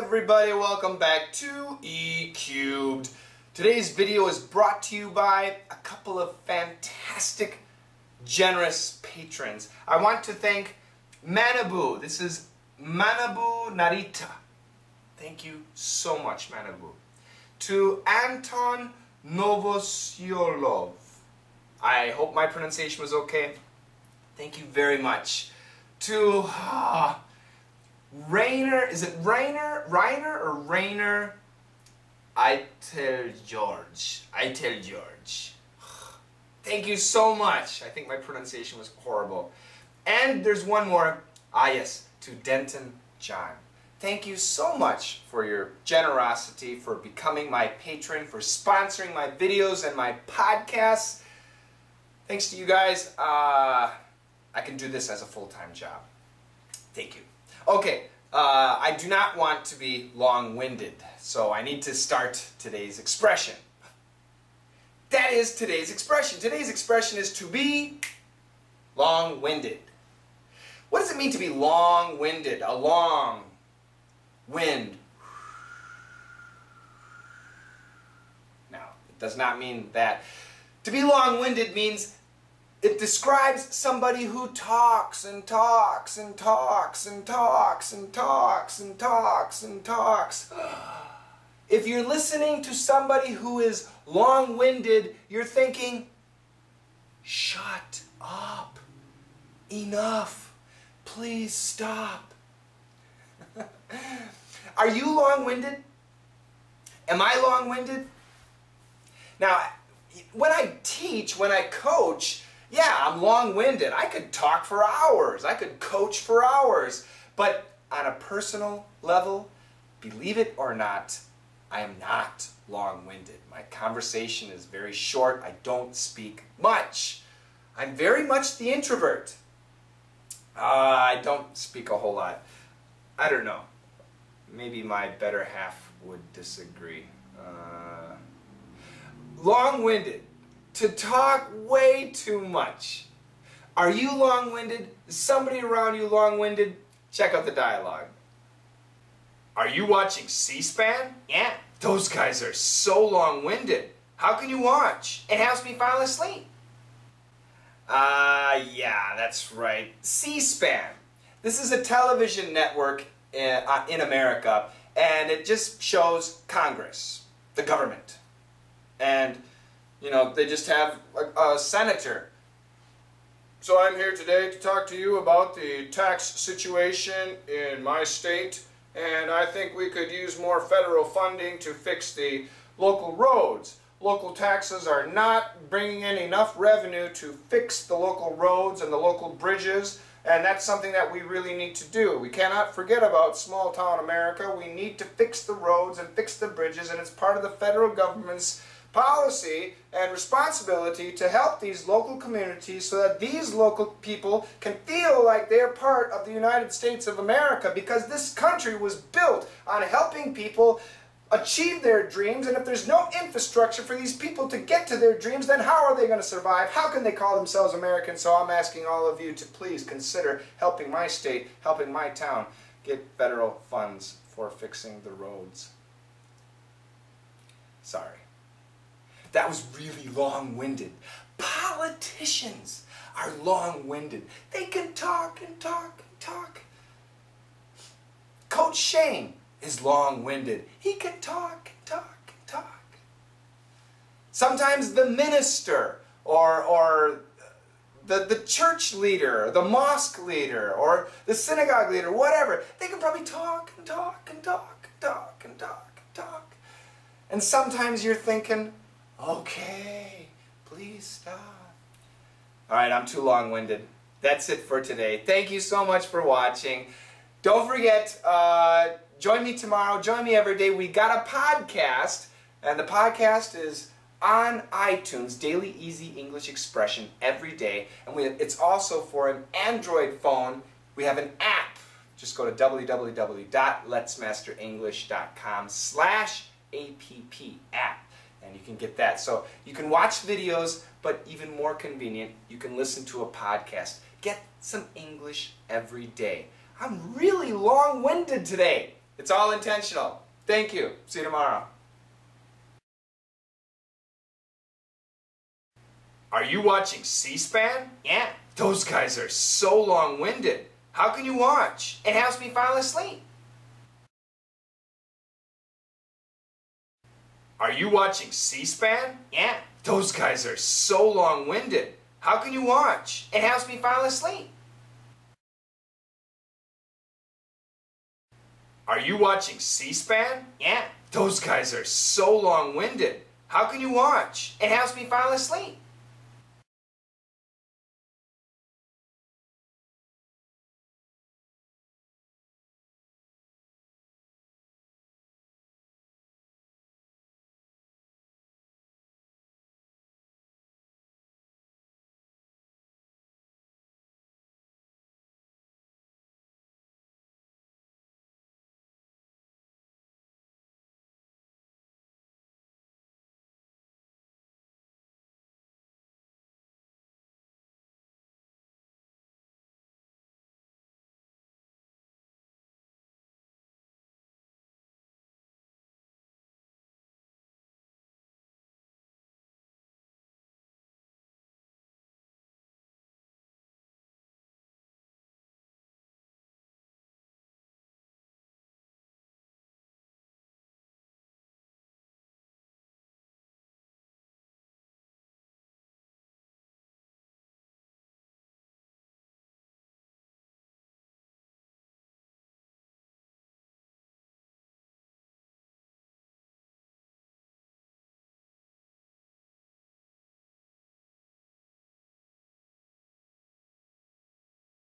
everybody? Welcome back to E Cubed. Today's video is brought to you by a couple of fantastic, generous patrons. I want to thank Manabu. This is Manabu Narita. Thank you so much, Manabu. To Anton Novosiolov. I hope my pronunciation was okay. Thank you very much. To Rainer, is it Rainer or Rainer? I tell George. Thank you so much. I think my pronunciation was horrible. And there's one more. Yes, to Denton John. Thank you so much for your generosity, for becoming my patron, for sponsoring my videos and my podcasts. Thanks to you guys, I can do this as a full-time job. Thank you. Okay, I do not want to be long-winded, so I need to start today's expression. That is today's expression. Today's expression is to be long-winded. What does it mean to be long-winded? A long wind. Now, it does not mean that. To be long-winded means it describes somebody who talks and talks and talks and talks and talks and talks and talks. If you're listening to somebody who is long-winded, you're thinking, shut up, enough, please stop. Are you long-winded? Am I long-winded? Now, when I teach, when I coach, yeah, I'm long-winded. I could talk for hours. I could coach for hours. But on a personal level, believe it or not, I am not long-winded. My conversation is very short. I don't speak much. I'm very much the introvert. I don't speak a whole lot. I don't know. Maybe my better half would disagree. Long-winded. To talk way too much. Are you long-winded? Is somebody around you long-winded? Check out the dialogue. Are you watching C-SPAN? Yeah. Those guys are so long-winded. How can you watch? It helps me fall asleep. Yeah, that's right. C-SPAN. This is a television network in America, and it just shows Congress, the government. And you know, they just have a senator. So I'm here today to talk to you about the tax situation in my state, and I think we could use more federal funding to fix the local roads. Local taxes are not bringing in enough revenue to fix the local roads and the local bridges, and that's something that we really need to do. We cannot forget about small town America. We need to fix the roads and fix the bridges, and it's part of the federal government's policy and responsibility to help these local communities so that these local people can feel like they're part of the United States of America, because this country was built on helping people achieve their dreams, and if there's no infrastructure for these people to get to their dreams, then how are they going to survive? How can they call themselves Americans? So I'm asking all of you to please consider helping my state, helping my town get federal funds for fixing the roads. Sorry. That was really long-winded. Politicians are long-winded. They can talk and talk and talk. Coach Shane is long-winded. He can talk and talk and talk. Sometimes the minister or the church leader, the mosque leader, or the synagogue leader, whatever, they can probably talk and talk and talk and talk and talk and talk. And sometimes you're thinking, okay, please stop. Alright, I'm too long-winded. That's it for today. Thank you so much for watching. Don't forget, join me tomorrow. Join me every day. We got a podcast, and the podcast is on iTunes, Daily Easy English Expression, every day. And it's also for an Android phone. We have an app. Just go to www.let'smasterenglish.com/app. And you can get that. So you can watch videos, but even more convenient, you can listen to a podcast. Get some English every day. I'm really long-winded today. It's all intentional. Thank you. See you tomorrow. Are you watching C-SPAN? Yeah. Those guys are so long-winded. How can you watch? It helps me fall asleep. Are you watching C-SPAN? Yeah. Those guys are so long-winded. How can you watch? It helps me fall asleep. Are you watching C-SPAN? Yeah. Those guys are so long-winded. How can you watch? It helps me fall asleep.